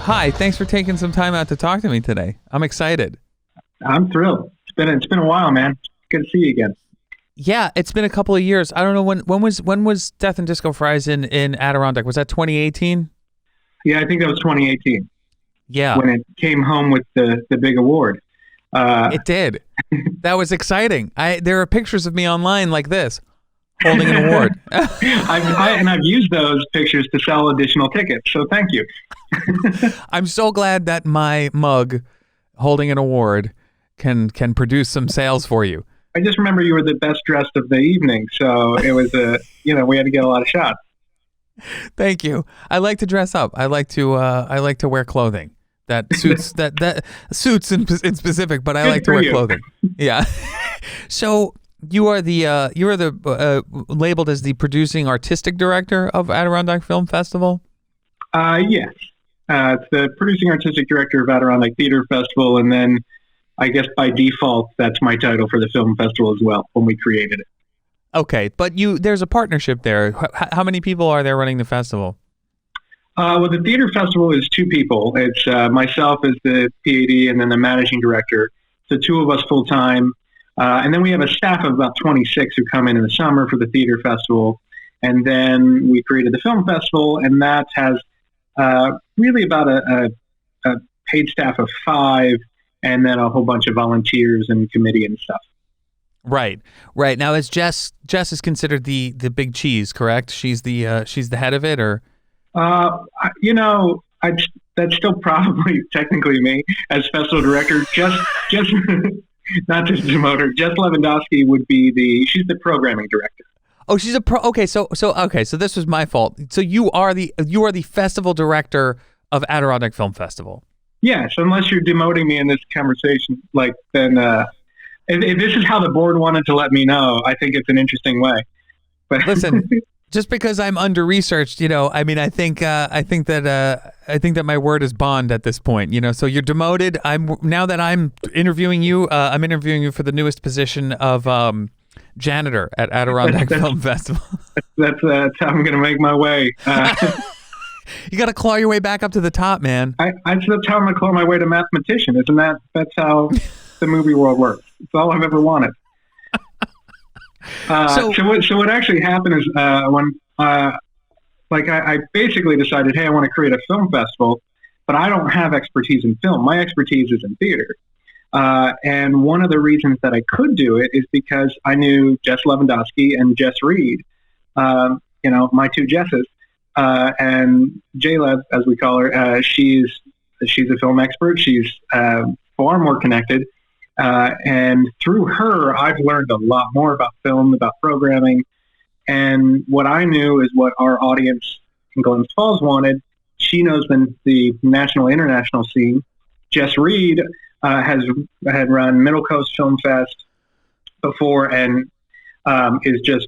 Hi, thanks for taking some time out to talk to me today. I'm excited. I'm thrilled. It's been a while, man. Good to see you again. Yeah, it's been a couple of years. I don't know when was Death and Disco Fries in Adirondack? Was that 2018? Yeah, I think that was 2018 Yeah, when it came home with the big award. it did. That was exciting. There are pictures of me online like this, holding an award. I've used those pictures to sell additional tickets, so thank you. I'm so glad that my mug holding an award can produce some sales for you. I just remember you were the best dressed of the evening, so it was we had to get a lot of shots. Thank you. I like to dress up. I like to wear clothing that suits that suits in specific, but I like to wear clothing. Yeah. So you are the labeled as the producing artistic director of Adirondack Film Festival? Yes. It's the producing artistic director of Adirondack Theatre Festival, and then I guess by default, that's my title for the film festival as well when we created it. Okay, but there's a partnership there. How many people are there running the festival? Well, the theater festival is two people. It's myself as the PAD and then the managing director. So two of us full time. And then we have a staff of about 26 who come in the summer for the theater festival. And then we created the film festival, and that has really about a paid staff of 5, and then a whole bunch of volunteers and committee and stuff. Right. Now, is Jess is considered the big cheese, correct? She's the head of it, or? That's still probably technically me as festival director. Just not just demote her. Jess Lewandowski would be she's the programming director. Oh, she's a pro. Okay, so this was my fault. So you are the festival director of Adirondack Film Festival. Yes, unless you're demoting me in this conversation, then if this is how the board wanted to let me know, I think it's an interesting way. But listen, just because I'm under researched, I think that my word is bond at this point. So you're demoted. Now that I'm interviewing you for the newest position of janitor at Adirondack Film Festival. That's how I'm going to make my way. You got to claw your way back up to the top, man. That's how I'm going to claw my way to mathematician. Isn't that's how the movie world works. It's all I've ever wanted. So what actually happened is when I basically decided, hey, I want to create a film festival, but I don't have expertise in film. My expertise is in theater. And one of the reasons that I could do it is because I knew Jess Lewandowski and Jess Reed, my two Jesses, and J-Lev, as we call her. She's a film expert. She's far more connected. And through her, I've learned a lot more about film, about programming. And what I knew is what our audience in Glens Falls wanted. She knows the national, international scene. Jess Reed had run Middle Coast Film Fest before, and she's just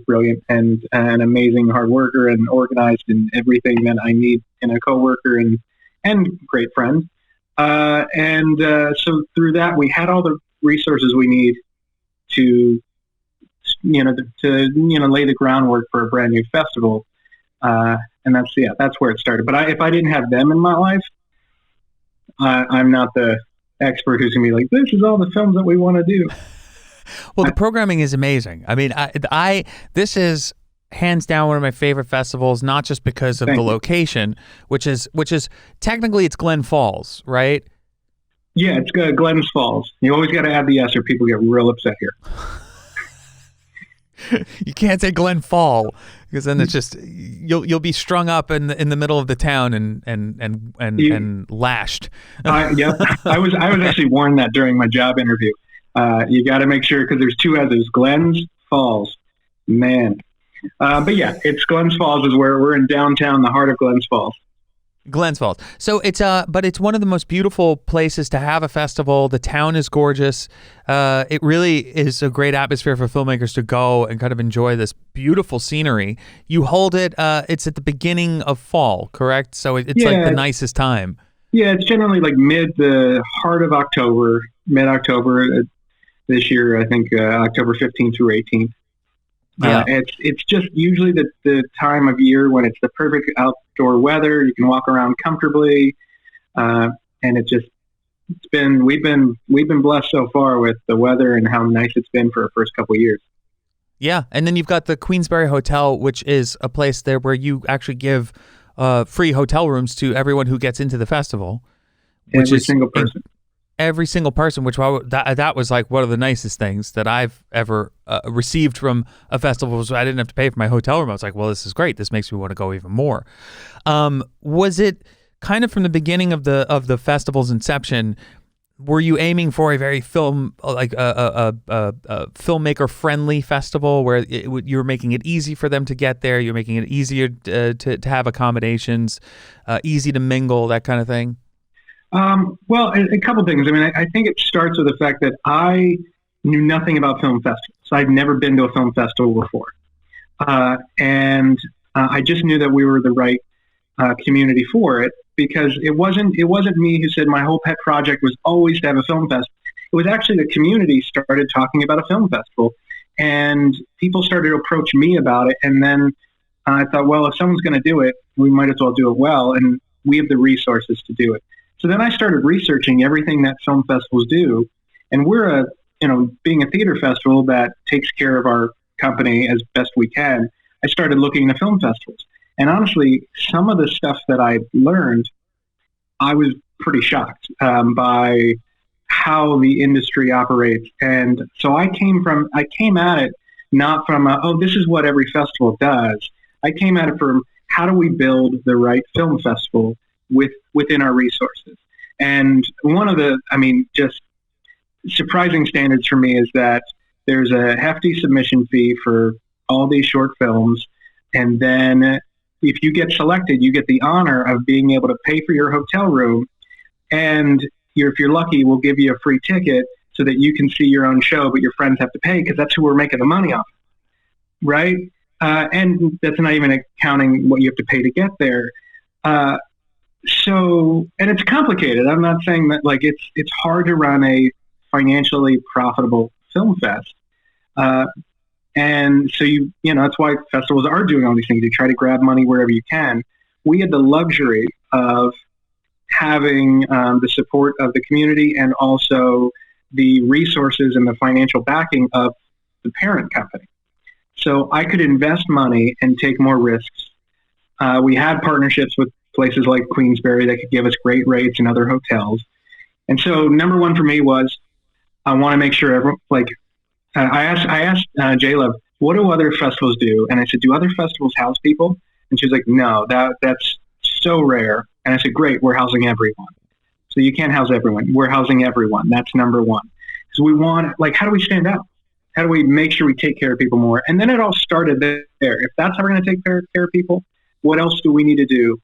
brilliant and an amazing hard worker and organized in everything that I need in a coworker and great friend. So through that, we had all the resources we need to lay the groundwork for a brand new festival. And that's where it started. But if I didn't have them in my life, I'm not the expert who's gonna be like, this is all the films that we want to do. Well, the programming is amazing. I mean, this is hands down one of my favorite festivals, not just because of the location, which is technically it's Glen Falls, right? Yeah, it's Glens Falls. You always got to add the S or people get real upset here. You can't say Glen Fall because then it's just you'll be strung up in the middle of the town and lashed. Yeah, I was actually warned that during my job interview. You got to make sure because there's two others, Glens Falls, man. But yeah, it's Glens Falls is where we're in downtown, the heart of Glens Falls. Glens Falls. So but it's one of the most beautiful places to have a festival. The town is gorgeous. It really is a great atmosphere for filmmakers to go and kind of enjoy this beautiful scenery. You hold it. It's at the beginning of fall, correct? So it's like the nicest time. Yeah, it's generally like the heart of October, mid-October. This year, I think October 15th through 18th. Yeah. It's just usually the time of year when it's the perfect outdoor weather. You can walk around comfortably. And we've been blessed so far with the weather and how nice it's been for the first couple of years. Yeah, and then you've got the Queensberry Hotel, which is a place there where you actually give free hotel rooms to everyone who gets into the festival. Every single person. Every single person, which that was like one of the nicest things that I've ever received from a festival. So I didn't have to pay for my hotel room. I was like, well, this is great. This makes me want to go even more. Was it kind of from the beginning of the festival's inception? Were you aiming for a very filmmaker friendly festival where you were making it easy for them to get there? You're making it easier to have accommodations, easy to mingle, that kind of thing. Well, a couple things. I mean, I think it starts with the fact that I knew nothing about film festivals. I'd never been to a film festival before. And I just knew that we were the right community for it, because it wasn't me who said my whole pet project was always to have a film festival. It was actually the community started talking about a film festival, and people started to approach me about it. And then I thought, well, if someone's going to do it, we might as well do it well, and we have the resources to do it. So then I started researching everything that film festivals do, and we're being a theater festival that takes care of our company as best we can. I started looking into film festivals, and honestly, some of the stuff that I learned, I was pretty shocked by how the industry operates. And so I came at it not from this is what every festival does. I came at it from, how do we build the right film festival within our resources? And one of the, just surprising standards for me is that there's a hefty submission fee for all these short films. And then if you get selected, you get the honor of being able to pay for your hotel room. And if you're lucky, we'll give you a free ticket so that you can see your own show, but your friends have to pay, because that's who we're making the money off. Right? And that's not even accounting what you have to pay to get there. So, and it's complicated. I'm not saying that it's hard to run a financially profitable film fest. And so that's why festivals are doing all these things. You try to grab money wherever you can. We had the luxury of having the support of the community and also the resources and the financial backing of the parent company. So I could invest money and take more risks. We had partnerships with places like Queensberry that could give us great rates and other hotels. And so number one for me was, I want to make sure everyone, I asked J-Love, what do other festivals do? And I said, do other festivals house people? And she's like, no, that's so rare. And I said, great, we're housing everyone. So you can't house everyone. We're housing everyone. That's number one. Because we want, how do we stand out? How do we make sure we take care of people more? And then it all started there. If that's how we're going to take care of people, what else do we need to do?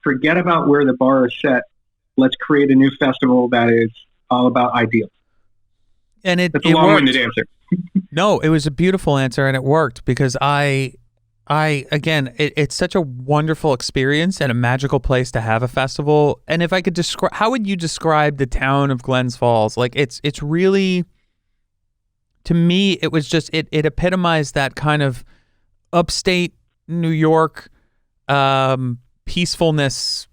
Forget about where the bar is set. Let's create a new festival that is all about ideals. And that's a long-winded answer. No, it was a beautiful answer, and it worked, because it's such a wonderful experience and a magical place to have a festival. And if I could describe, how would you describe the town of Glens Falls? It's really, to me, it was just, it epitomized that kind of upstate New York peacefulness.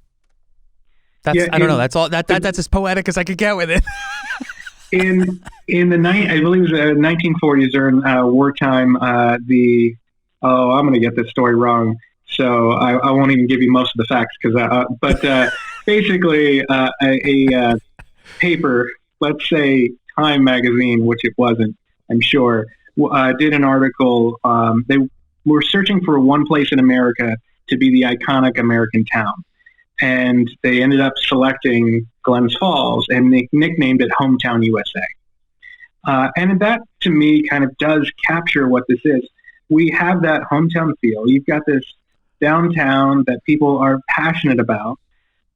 I don't know. That's all. That's as poetic as I could get with it. in I believe it was 1940s during wartime. I'm going to get this story wrong, so I won't even give you most of the facts. But basically, a paper, let's say Time magazine, which it wasn't, I'm sure, did an article. They were searching for one place in America to be the iconic American town. And they ended up selecting Glens Falls, and they nicknamed it Hometown USA. And that, to me, kind of does capture what this is. We have that hometown feel. You've got this downtown that people are passionate about,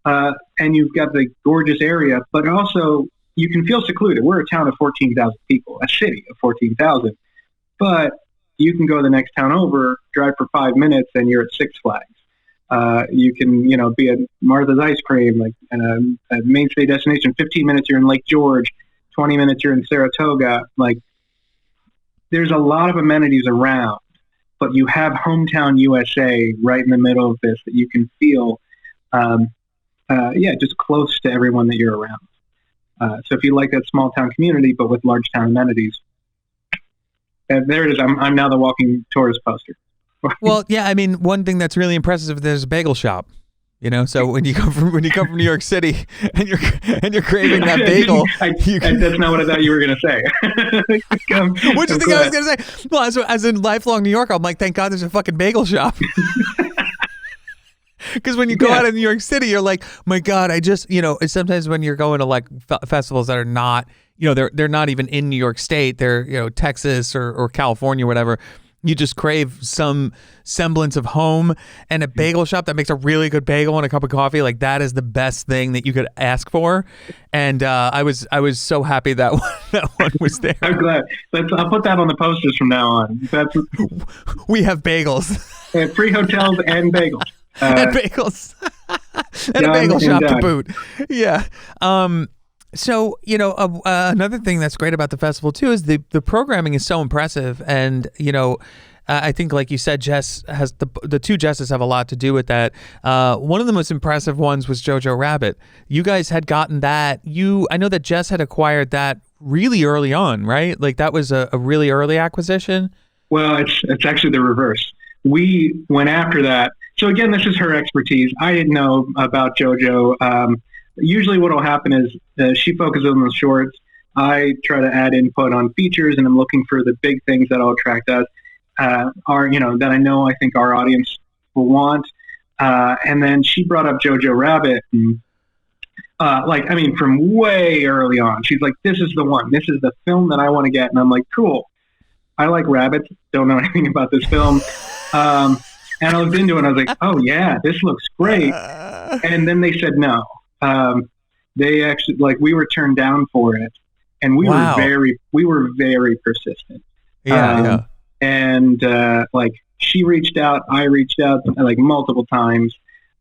and you've got the gorgeous area, but also you can feel secluded. We're a town of 14,000 people, a city of 14,000. But you can go to the next town over, drive for 5 minutes, and you're at Six Flags. You can, be at Martha's Ice Cream, a mainstay destination. 15 minutes, you're in Lake George. 20 minutes, you're in Saratoga. There's a lot of amenities around, but you have Hometown USA right in the middle of this that you can feel just close to everyone that you're around. So if you like that small town community, but with large town amenities, there it is. I'm now the walking tourist poster. Well, yeah, I mean, one thing that's really impressive, there's a bagel shop. So when you come from New York City and you're craving that bagel, that's not what I thought you were going to say. What do you think I was going to say? Well, as in lifelong New Yorker, I'm like, thank God there's a fucking bagel shop. Because when you go out of New York City, you're like, my God, I just, sometimes when you're going to like festivals that are not, they're not even in New York State, they're, Texas or California, whatever. You just crave some semblance of home, and a bagel shop that makes a really good bagel and a cup of coffee. Like, that is the best thing that you could ask for. And I was so happy that one was there. I'm glad. I'll put that on the posters from now on. We have bagels. Free hotels and bagels. And bagels. And a bagel shop to boot. Yeah. So, another thing that's great about the festival, too, is the programming is so impressive. And, I think, like you said, Jess has the two Jesses have a lot to do with that. One of the most impressive ones was Jojo Rabbit. You guys had gotten that. I know that Jess had acquired that really early on, right? Like, that was a really early acquisition. Well, it's actually the reverse. We went after that. So, again, this is her expertise. I didn't know about Jojo. Usually what will happen is she focuses on the shorts. I try to add input on features, and I'm looking for the big things that will attract us, that I think our audience will want. And then she brought up Jojo Rabbit. And, from way early on, she's like, this is the one. This is the film that I want to get. And I'm like, cool. I like rabbits. Don't know anything about this film. And I looked into it, and I was like, oh, yeah, this looks great. And then they said no. They actually, we were turned down for it, and we were very persistent. Yeah. And she reached out, I reached out multiple times.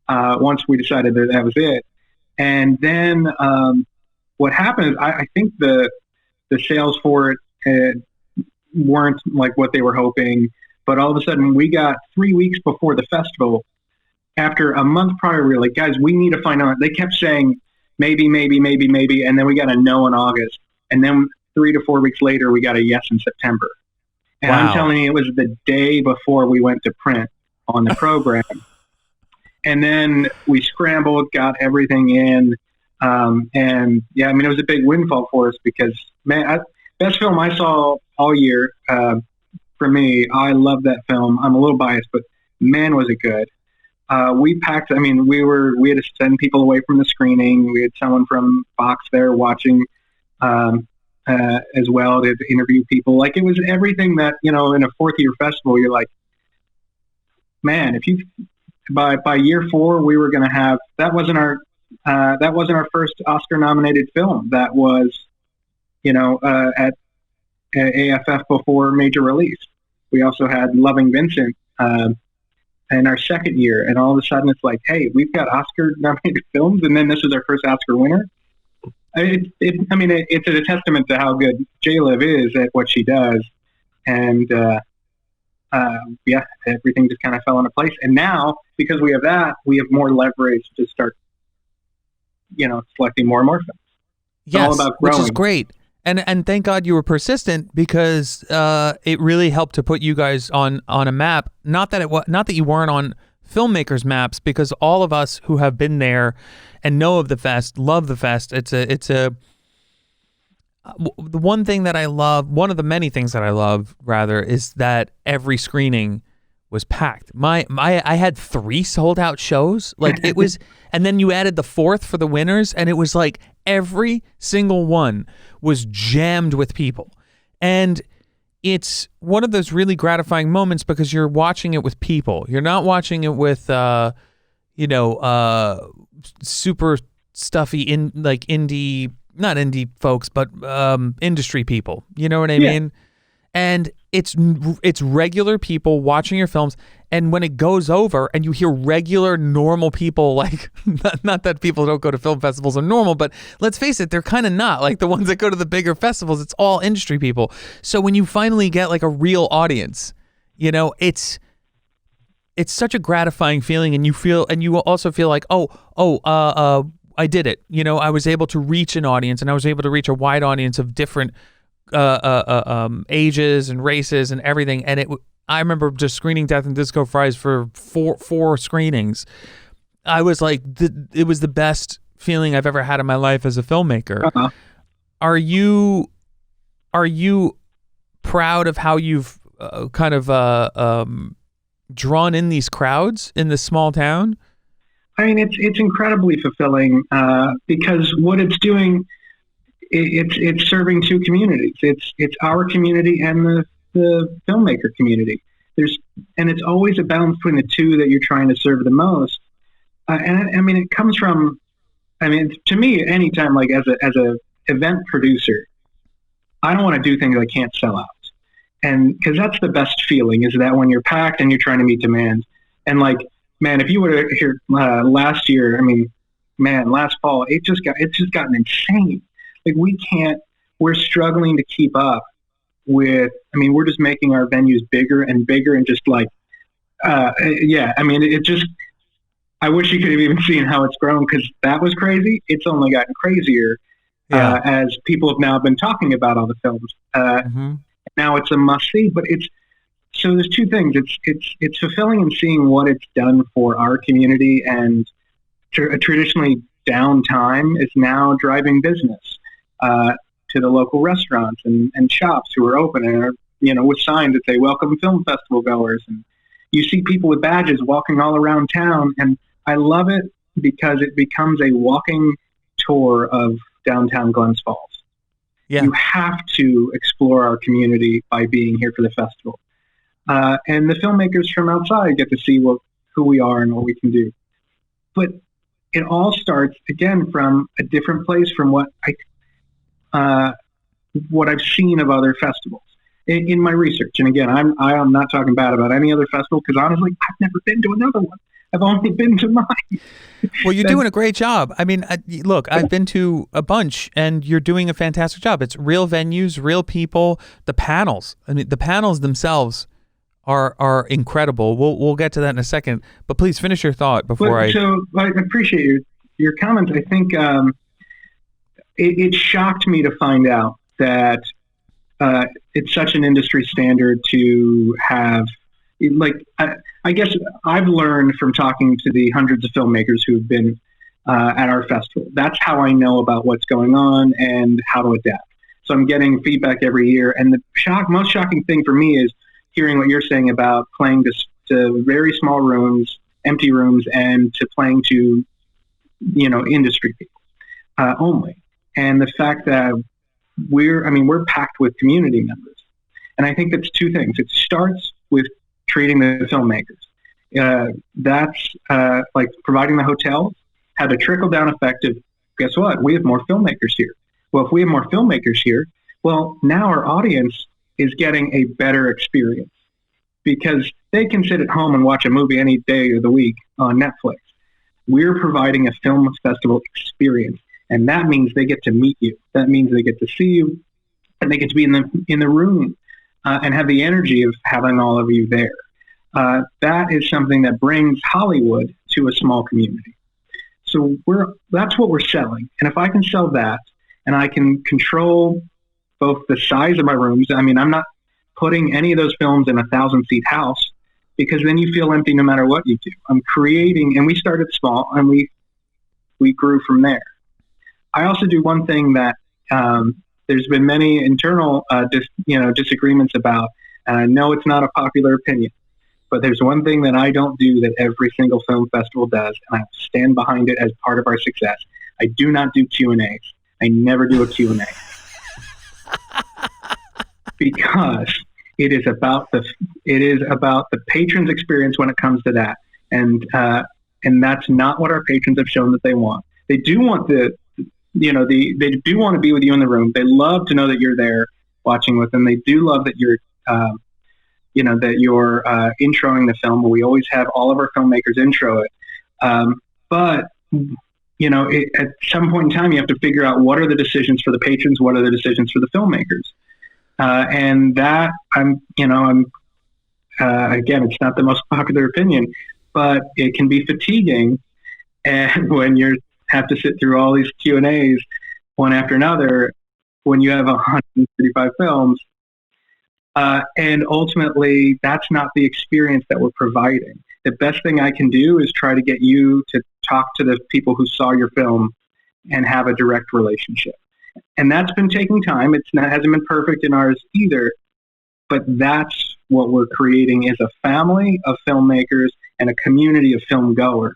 Once we decided that was it, and then what happened is I think the sales for it weren't like what they were hoping, but all of a sudden we got 3 weeks before the festival. After a month prior, we were like, guys, we need to find out. They kept saying maybe, and then we got a no in August. And then 3 to 4 weeks later, we got a yes in September. And wow. I'm telling you, it was the day before we went to print on the program. And then we scrambled, got everything in. It was a big windfall for us because, man, best film I saw all year. For me, I love that film. I'm a little biased, but man, was it good. We packed, we had to send people away from the screening. We had someone from Fox there watching as well to interview people. Like, it was everything that, in a fourth year festival, you're like, man, by year 4, we were going to have, that wasn't our first Oscar nominated film. That was, at AFF before major release. We also had Loving Vincent, in our second year, and all of a sudden it's like, hey, we've got Oscar-nominated films, and then this is our first Oscar winner. It's a testament to how good J-Liv is at what she does, and everything just kind of fell into place. And now, because we have that, we have more leverage to start, selecting more and more films. It's all about growing. Which is great. And thank God you were persistent, because it really helped to put you guys on a map. Not that you weren't on filmmakers' maps, because all of us who have been there and know of the fest love the fest. The one thing that I love, one of the many things that I love, rather, is that every screening was packed. I had 3 sold out shows. Like, it was, and then you added the 4th for the winners, and it was like every single one was jammed with people. And it's one of those really gratifying moments, because you're watching it with people. You're not watching it with super stuffy indie, not indie folks, but industry people. You know what I mean? And it's regular people watching your films, and when it goes over and you hear regular, normal people, like, not that people don't go to film festivals are normal, but let's face it, they're kind of not. Like, the ones that go to the bigger festivals, it's all industry people. So when you finally get like a real audience, it's it's such a gratifying feeling, and you also feel like, I did it. You know, I was able to reach an audience, and I was able to reach a wide audience of different ages and races and everything. And I remember just screening Death and Disco Fries for four screenings. I was like, it was the best feeling I've ever had in my life as a filmmaker. Uh-huh. Are you proud of how you've kind of drawn in these crowds in this small town? I mean, it's incredibly fulfilling because what it's doing, it's serving two communities. It's our community and the filmmaker community. And it's always a balance between the two that you're trying to serve the most. And I mean, it comes from, I mean, to me, anytime, like as a event producer, I don't want to do things I can't sell out. And because that's the best feeling, is that when you're packed and you're trying to meet demand. And like, man, if you would have heard last year, I mean, man, last fall, it's just gotten insane. Like we're struggling to keep up with, I mean, we're just making our venues bigger and bigger and just like, yeah, I mean, it just, I wish you could have even seen how it's grown, because that was crazy. It's only gotten crazier as people have now been talking about all the films. Now it's a must see, but so there's two things. It's fulfilling in seeing what it's done for our community, and a traditionally downtime is now driving business to the local restaurants and shops who are open and are, you know, with signs that say welcome film festival goers, and you see people with badges walking all around town. And I love it because it becomes a walking tour of downtown Glens Falls. Yeah. You have to explore our community by being here for the festival. And the filmmakers from outside get to see who we are and what we can do. But it all starts, again, from a different place from what I've seen of other festivals in my research. And again, I'm not talking bad about any other festival, because honestly, I've never been to another one. I've only been to mine. Well, you're doing a great job. I mean, look, I've been to a bunch, and you're doing a fantastic job. It's real venues, real people, the panels. I mean, the panels themselves are incredible. We'll get to that in a second, but please finish your thought before So I appreciate your comments. I think it shocked me to find out that it's such an industry standard to have, like, I guess I've learned from talking to the hundreds of filmmakers who have been at our festival. That's how I know about what's going on and how to adapt. So I'm getting feedback every year. And the most shocking thing for me is hearing what you're saying about playing to very small rooms, empty rooms, and to playing to, you know, industry people only. And the fact that we're packed with community members. And I think that's two things. It starts with treating the filmmakers. That's like providing the hotels had a trickle-down effect of, guess what? We have more filmmakers here. Well, if we have more filmmakers here, well, now our audience is getting a better experience, because they can sit at home and watch a movie any day of the week on Netflix. We're providing a film festival experience, and that means they get to meet you. That means they get to see you, and they get to be in the room and have the energy of having all of you there. That is something that brings Hollywood to a small community. So that's what we're selling. And if I can sell that, and I can control both the size of my rooms, I mean, I'm not putting any of those films in a 1,000-seat house, because then you feel empty no matter what you do. I'm creating, and we started small, and we grew from there. I also do one thing that there's been many internal disagreements about, and I know it's not a popular opinion, but there's one thing that I don't do that every single film festival does, and I stand behind it as part of our success. I do not do Q&As. I never do a Q&A. Because it is about the patron's experience when it comes to that, and that's not what our patrons have shown that they want. They do want they do want to be with you in the room. They love to know that you're there watching with them. They do love that you're introing the film. We always have all of our filmmakers intro it, but at some point in time, you have to figure out what are the decisions for the patrons, what are the decisions for the filmmakers. And that I'm again, it's not the most popular opinion, but it can be fatiguing. And when you have to sit through all these Q&As one after another, when you have 135 films, and ultimately that's not the experience that we're providing. The best thing I can do is try to get you to talk to the people who saw your film and have a direct relationship. And that's been taking time. Hasn't been perfect in ours either, but that's what we're creating is a family of filmmakers and a community of film goers,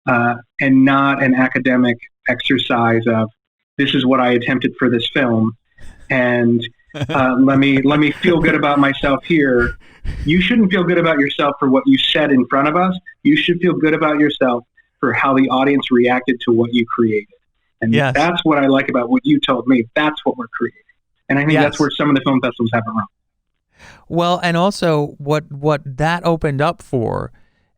and not an academic exercise of this is what I attempted for this film, and let me feel good about myself here. You shouldn't feel good about yourself for what you said in front of us. You should feel good about yourself for how the audience reacted to what you created. And that's what I like about what you told me. That's what we're creating. And I think that's where some of the film festivals have it wrong. Well, and also what that opened up for,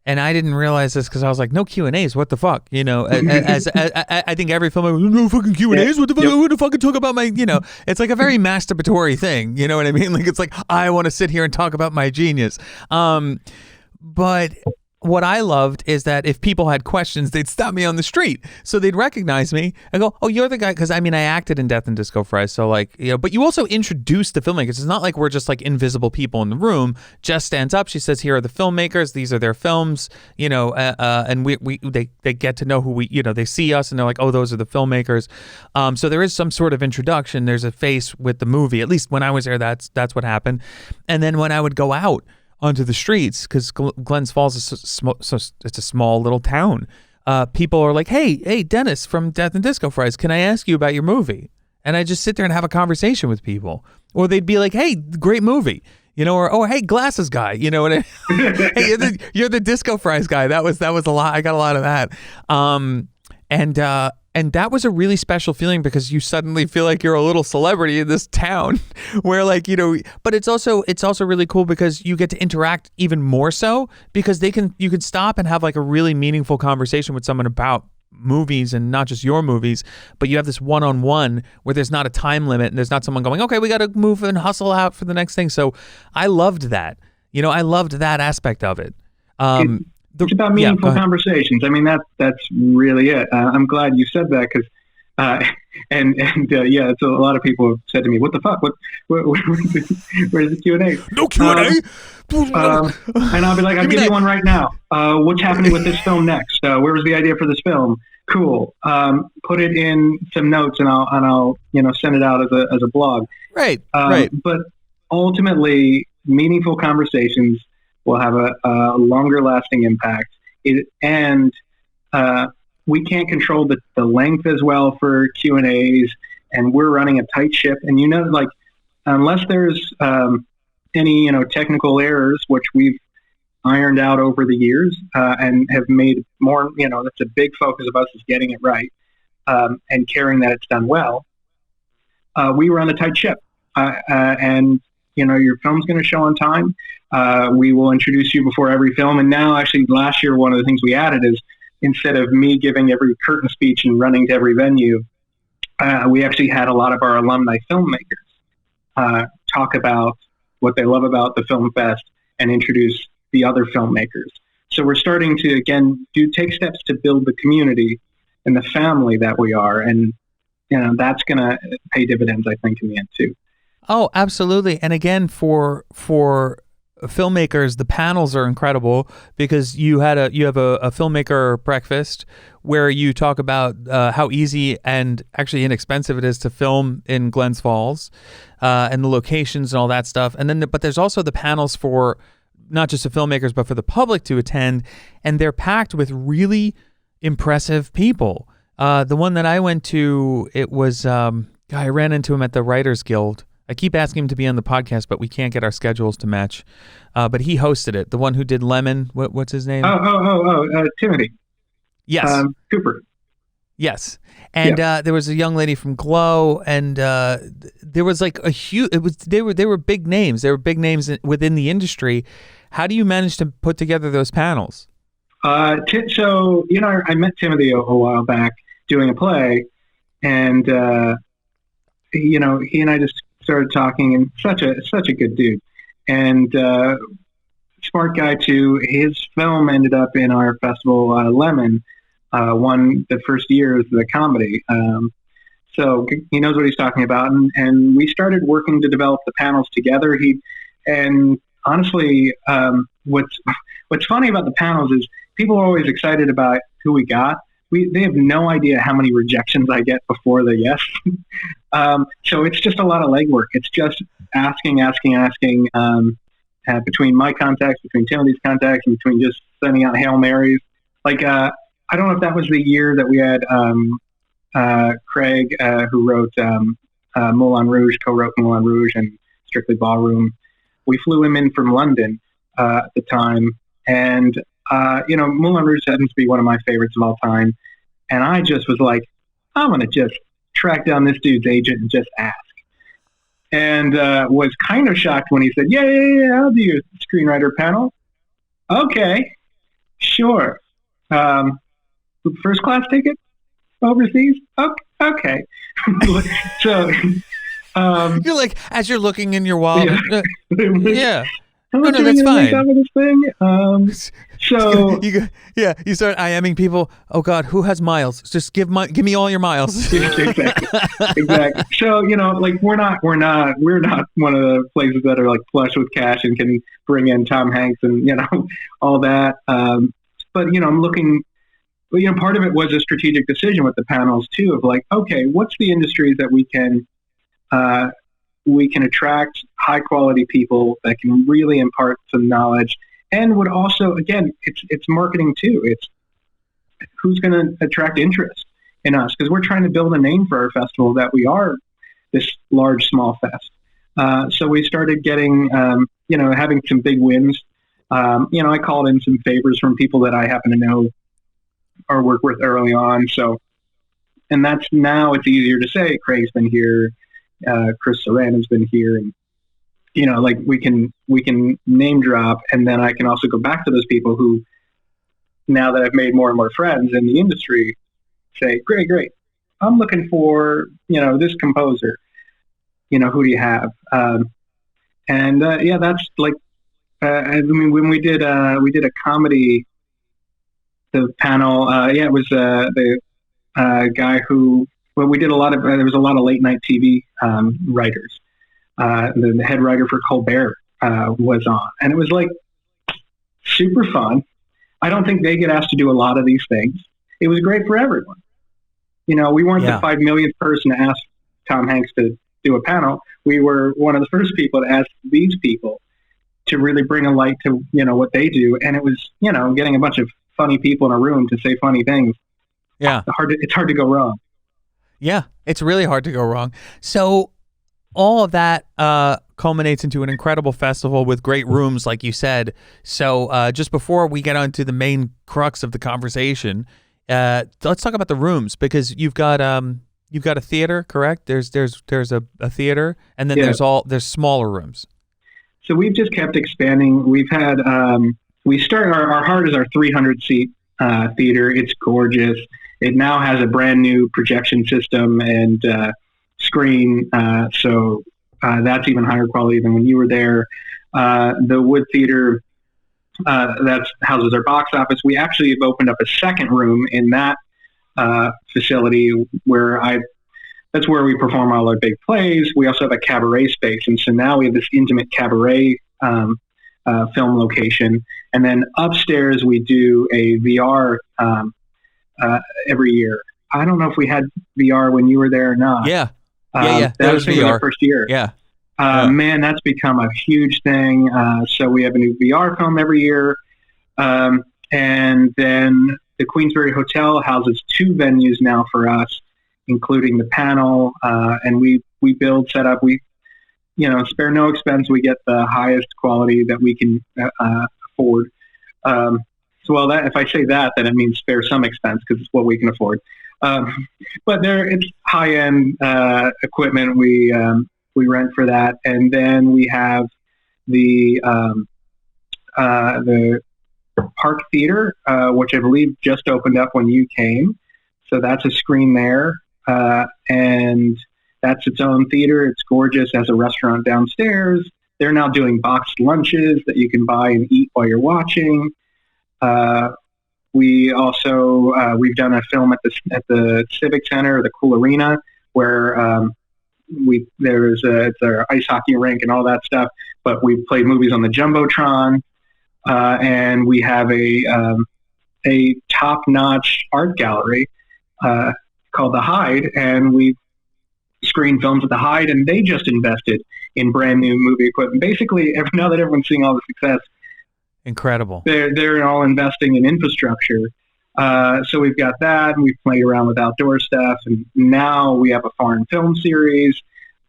and I didn't realize this because I was like, no Q&As, what the fuck? You know, as I think every film, no fucking Q&As, what the fuck? I want to fucking talk about my, you know, it's like a very masturbatory thing. You know what I mean? Like, it's like, I want to sit here and talk about my genius. But what I loved is that if people had questions, they'd stop me on the street. So they'd recognize me and go, oh, you're the guy. Because I mean, I acted in Death and Disco Fries. So like, you know, but you also introduced the filmmakers. It's not like we're just like invisible people in the room. Jess stands up. She says, here are the filmmakers. These are their films, you know, and they get to know who we, you know, they see us and they're like, oh, those are the filmmakers. So there is some sort of introduction. There's a face with the movie. At least when I was there, that's what happened. And then when I would go out onto the streets, because Glens Falls is so it's a small little town. People are like, hey, Dennis from Death and Disco Fries, can I ask you about your movie? And I just sit there and have a conversation with people. Or they'd be like, hey, great movie. You know, or, oh, hey, glasses guy. You know, hey, you're the Disco Fries guy. That was a lot. I got a lot of that. And that was a really special feeling because you suddenly feel like you're a little celebrity in this town where like, you know, but it's also really cool because you get to interact even more so because you can stop and have like a really meaningful conversation with someone about movies and not just your movies, but you have this one-on-one where there's not a time limit and there's not someone going, okay, we got to move and hustle out for the next thing. So I loved that. You know, I loved that aspect of it. It's about meaningful conversations. I mean, that's really it. I'm glad you said that because, it's a lot of people have said to me, "What the fuck? Where's the Q&A? No Q&A." And I'll be like, "I'll give you one right now. What's happening with this film next? Where was the idea for this film? Cool. Put it in some notes, and I'll send it out as a blog. Right. Right. But ultimately, meaningful conversations will have a longer lasting impact. And we can't control the length as well for Q&As, and we're running a tight ship. And, you know, like, unless there's any, technical errors, which we've ironed out over the years and have made more, that's a big focus of us is getting it right and caring that it's done well. We run a tight ship. And, your film's going to show on time. We will introduce you before every film. And now, actually, last year, one of the things we added is instead of me giving every curtain speech and running to every venue, we actually had a lot of our alumni filmmakers talk about what they love about the film fest and introduce the other filmmakers. So we're starting to, again, take steps to build the community and the family that we are. And, that's going to pay dividends, I think, in the end, too. Oh, absolutely. And again, for filmmakers, the panels are incredible because you have a filmmaker breakfast where you talk about how easy and actually inexpensive it is to film in Glens Falls and the locations and all that stuff. And then, but there's also the panels for not just the filmmakers, but for the public to attend. And they're packed with really impressive people. The one that I went to, it was, I ran into him at the Writers Guild. I keep asking him to be on the podcast, but we can't get our schedules to match. But he hosted it. The one who did Lemon, what's his name? Timothy. Yes. Cooper. Yes. And there was a young lady from Glow, and there was like a huge. They were big names. They were big names within the industry. How do you manage to put together those panels? So I met Timothy a while back doing a play, and he and I just started talking, and such a good dude. And smart guy too. His film ended up in our festival, Lemon, won the first year as the comedy. So he knows what he's talking about, and we started working to develop the panels together. And honestly, what's funny about the panels is people are always excited about who we got. They have no idea how many rejections I get before the yes. So it's just a lot of legwork. It's just asking, between my contacts, between Timothy's contacts, and between just sending out Hail Marys. Like, I don't know if that was the year that we had Craig, who wrote Moulin Rouge, co-wrote Moulin Rouge and Strictly Ballroom. We flew him in from London at the time. And, Moulin Rouge happens to be one of my favorites of all time. And I just was like, I'm going to just track down this dude's agent and just ask. And was kind of shocked when he said, yeah, I'll do your screenwriter panel. Okay, sure. First class ticket overseas? Okay. So you're like, as you're looking in your wallet. Yeah. No, that's fine. This thing. So you start IMing people. Oh God, who has miles? Just give me all your miles. Exactly. So we're not one of the places that are like flush with cash and can bring in Tom Hanks and all that. But I'm looking. Part of it was a strategic decision with the panels too, of like, okay, what's the industries that we can attract high quality people that can really impart some knowledge, and would also, again, it's marketing too. It's who's going to attract interest in us, because we're trying to build a name for our festival that we are this large small fest. So we started getting having some big wins. I called in some favors from people that I happen to know or work with early on. So, and that's, now it's easier to say Craig's been here. Chris Sarandon's been here, and we can name drop, and then I can also go back to those people who, now that I've made more and more friends in the industry, say, great, I'm looking for this composer, who do you have? That's like, when we did a comedy, the panel, it was the guy who. Well, we did there was a lot of late night TV writers. The head writer for Colbert was on, and it was like super fun. I don't think they get asked to do a lot of these things. It was great for everyone. We weren't the 5 millionth person to ask Tom Hanks to do a panel. We were one of the first people to ask these people to really bring a light to, what they do. And it was, getting a bunch of funny people in a room to say funny things. Yeah. It's hard to go wrong. Yeah, it's really hard to go wrong. So all of that culminates into an incredible festival with great rooms, like you said. So just before we get on to the main crux of the conversation, let's talk about the rooms, because you've got a theater, correct? There's a theater, and then there's smaller rooms. So we've just kept expanding. We've had our heart is our 300 seat theater. It's gorgeous. It now has a brand new projection system and screen, so that's even higher quality than when you were there. The Wood Theater, that houses our box office. We actually have opened up a second room in that facility that's where we perform all our big plays. We also have a cabaret space, and so now we have this intimate cabaret film location. And then upstairs we do a VR every year. I don't know if we had VR when you were there or not. Yeah. That was VR. The first year. Yeah. Man, that's become a huge thing. So we have a new VR film every year. And then the Queensbury Hotel houses 2 venues now for us, including the panel. And we build, set up, we, spare no expense. We get the highest quality that we can afford. If I say that, then it means spare some expense, because it's what we can afford. But it's high-end equipment we rent for that, and then we have the Park Theater, which I believe just opened up when you came. So that's a screen there, and that's its own theater. It's gorgeous. It has a restaurant downstairs. They're now doing boxed lunches that you can buy and eat while you're watching. We also we've done a film at the Civic Center, the Cool Arena, where it's our ice hockey rink and all that stuff. But we played movies on the Jumbotron, and we have a top-notch art gallery called the Hyde, and we screen films at the Hyde, and they just invested in brand new movie equipment. Basically, now that everyone's seeing all the success, incredible, they're all investing in infrastructure. So we've got that, and we've played around with outdoor stuff, and now we have a foreign film series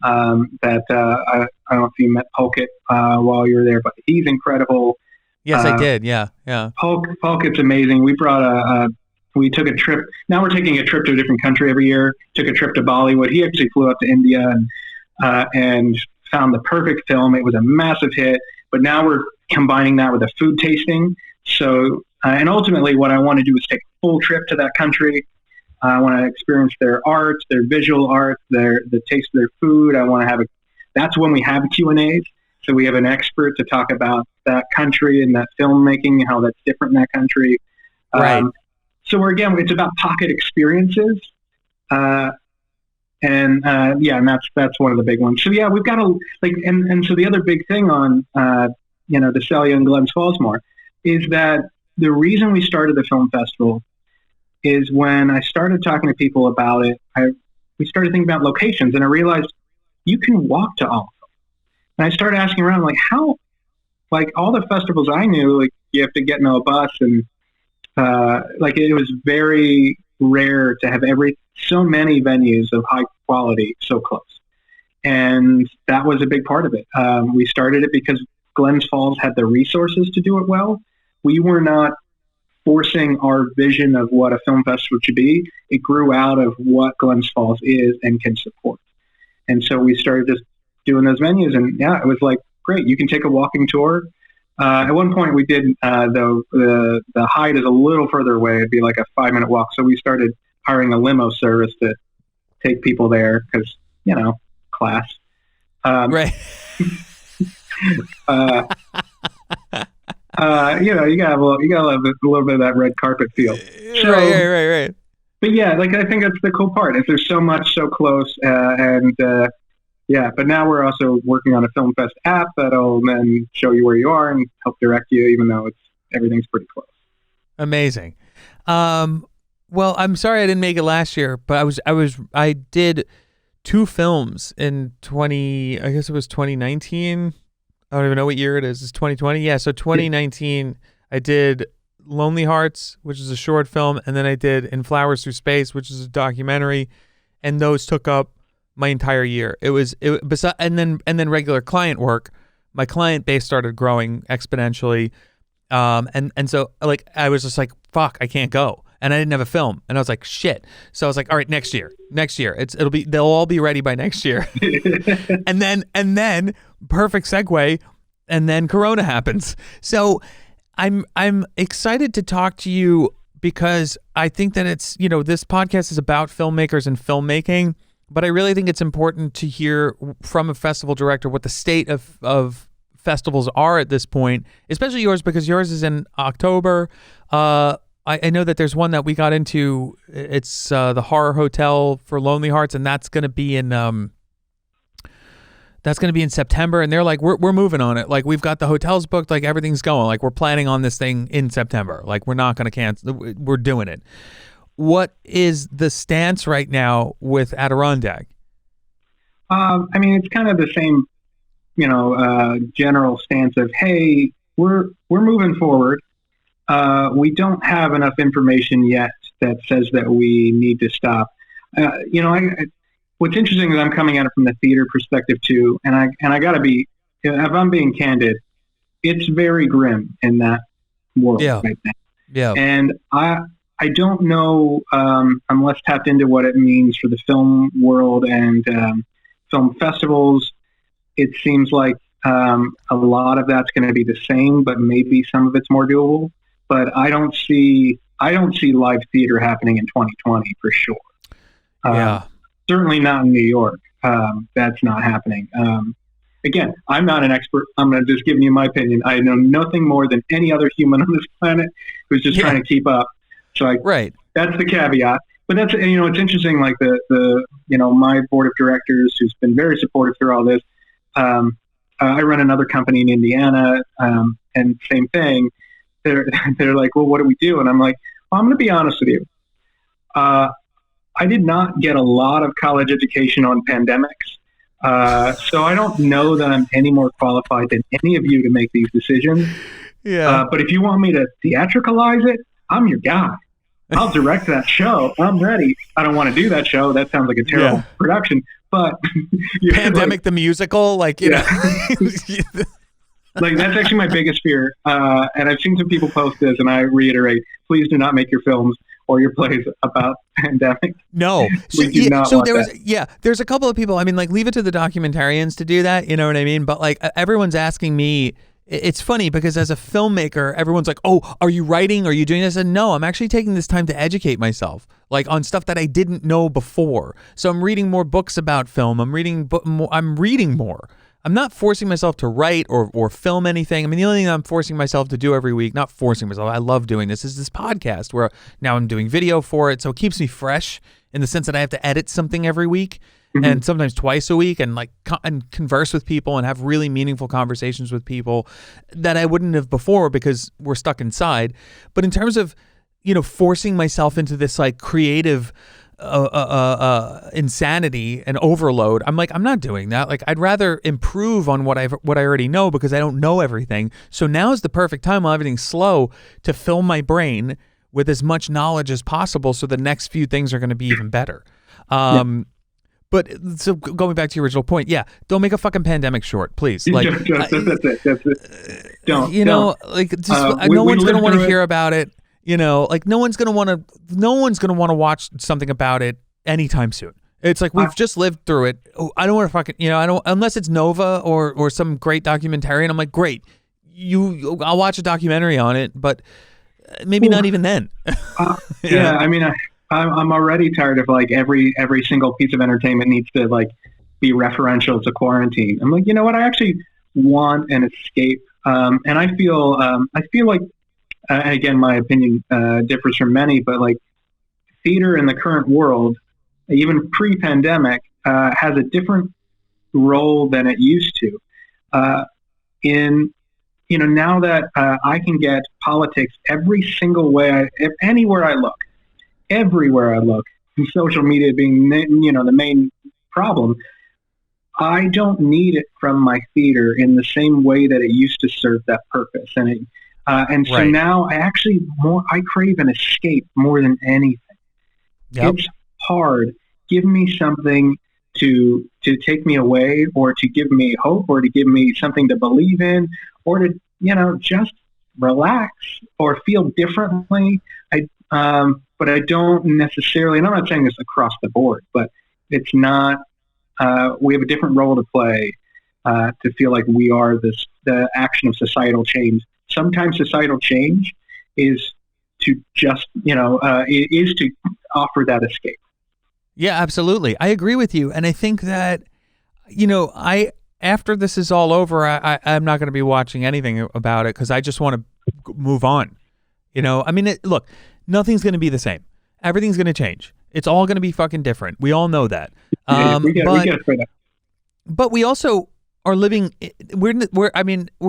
that I don't know if you met Pulkit while you were there, but he's incredible. Yes, I did. Yeah. Pulkit's amazing. We took a trip. Now we're taking a trip to a different country every year. Took a trip to Bollywood. He actually flew up to India and found the perfect film. It was a massive hit. But now we're combining that with a food tasting. So, and ultimately, what I want to do is take a full trip to that country. I want to experience their art, their visual art, the taste of their food. I want to have that's when we have Q&As. So we have an expert to talk about that country and that filmmaking, how that's different in that country. Right. So it's about pocket experiences. And that's one of the big ones. So yeah, we've got and so the other big thing on, to sell you in Glens Falls more is that the reason we started the film festival is when I started talking to people about it, we started thinking about locations, and I realized you can walk to all of them. And I started asking around, how, all the festivals I knew, you have to get in a bus, and it was very rare to have so many venues of high quality so close. And that was a big part of it. We started it because Glens Falls had the resources to do it well. We were not forcing our vision of what a film festival should be. It grew out of what Glens Falls is and can support. And so we started just doing those venues, and it was great. You can take a walking tour. At one point we did, though, the Hyde is a little further away. It'd be like a 5-minute walk. So we started hiring a limo service to take people there because, class. Right. You gotta have a little bit of that red carpet feel. So, right. But yeah, I think that's the cool part. Is there's so much so close, but now we're also working on a Film Fest app that'll then show you where you are and help direct you, even though everything's pretty close. Amazing. Well, I'm sorry I didn't make it last year, but I did 2 films in 2019. I don't even know what year it is. It's 2020. Yeah, so 2019, I did Lonely Hearts, which is a short film, and then I did In Flowers Through Space, which is a documentary, and those took up my entire year. And then regular client work. My client base started growing exponentially, and so I was just fuck, I can't go. And I didn't have a film, and I was like, shit. So I was like, all right, next year, they'll all be ready by next year. and then perfect segue, and then Corona happens. So I'm excited to talk to you because I think that it's, this podcast is about filmmakers and filmmaking, but I really think it's important to hear from a festival director what the state of festivals are at this point, especially yours, because yours is in October. I know that there's one that we got into. It's the Horror Hotel for Lonely Hearts, and that's going to be in September. And they're like, we're moving on it. We've got the hotels booked. Everything's going. We're planning on this thing in September. We're not going to cancel. We're doing it. What is the stance right now with Adirondack? It's kind of the same, general stance of, hey, we're moving forward. We don't have enough information yet that says that we need to stop. What's interesting is I'm coming at it from the theater perspective too, and I got to be, if I'm being candid, it's very grim in that world right now. Yeah. And I don't know. I'm less tapped into what it means for the film world and film festivals. It seems like a lot of that's going to be the same, but maybe some of it's more doable. But I don't see live theater happening in 2020 for sure. Certainly not in New York. That's not happening. again, I'm not an expert. I'm going to just give you my opinion. I know nothing more than any other human on this planet who's just trying to keep up. So that's the caveat. But that's, it's interesting, like my board of directors, who's been very supportive through all this. I run another company in Indiana, and same thing. They're like, well, what do we do? And I'm like, well, I'm going to be honest with you. I did not get a lot of college education on pandemics. So I don't know that I'm any more qualified than any of you to make these decisions. Yeah. But if you want me to theatricalize it, I'm your guy. I'll direct that show. I'm ready. I don't want to do that show. That sounds like a terrible production. But Pandemic the musical, like, you know. Like, that's actually my biggest fear. And I've seen some people post this, and I reiterate, please do not make your films or your plays about pandemic. No. There's a couple of people, I mean, like, leave it to the documentarians to do that, you know what I mean? But, like, everyone's asking me. It's funny because as a filmmaker, everyone's like, oh, are you writing? Are you doing this? And no, I'm actually taking this time to educate myself, like, on stuff that I didn't know before. So I'm reading more books about film. I'm reading more. I'm not forcing myself to write or film anything. I mean, the only thing I'm forcing myself to do every week, not forcing myself, I love doing this, is this podcast where now I'm doing video for it. So it keeps me fresh in the sense that I have to edit something every week. And sometimes twice a week, and like and converse with people and have really meaningful conversations with people that I wouldn't have before because we're stuck inside. But in terms of, forcing myself into this like creative insanity and overload, I'm not doing that. Like, I'd rather improve on what I already know because I don't know everything. So now is the perfect time while everything's slow to fill my brain with as much knowledge as possible. So the next few things are going to be even better. But so going back to your original point, don't make a fucking pandemic short, please. Like, that's it. Don't. Like, just, no one's gonna want to hear about it. Like, no one's gonna want to watch something about it anytime soon. It's like we've just lived through it. Oh, I don't want to fucking, I don't, unless it's Nova or some great documentarian. I'm like, great, I'll watch a documentary on it, but maybe not even then. I mean. I'm already tired of like every single piece of entertainment needs to like be referential to quarantine. I'm like, you know what? I actually want an escape, and I feel like, again, my opinion differs from many, but like theater in the current world, even pre-pandemic, has a different role than it used to. Now that I can get politics every single way, anywhere I look. Everywhere I look, social media being, the main problem, I don't need it from my theater in the same way that it used to serve that purpose. So now I crave an escape more than anything. Yep. It's hard. Give me something to take me away, or to give me hope, or to give me something to believe in, or to, just relax or feel differently. But I don't necessarily, and I'm not saying this across the board, but it's not, we have a different role to play to feel like we are the action of societal change. Sometimes societal change is to just, is to offer that escape. Yeah, absolutely. I agree with you. And I think that, after this is all over, I'm not going to be watching anything about it because I just want to move on. I mean, look, nothing's going to be the same. Everything's going to change. It's all going to be fucking different. We all know that. But we also are living. We're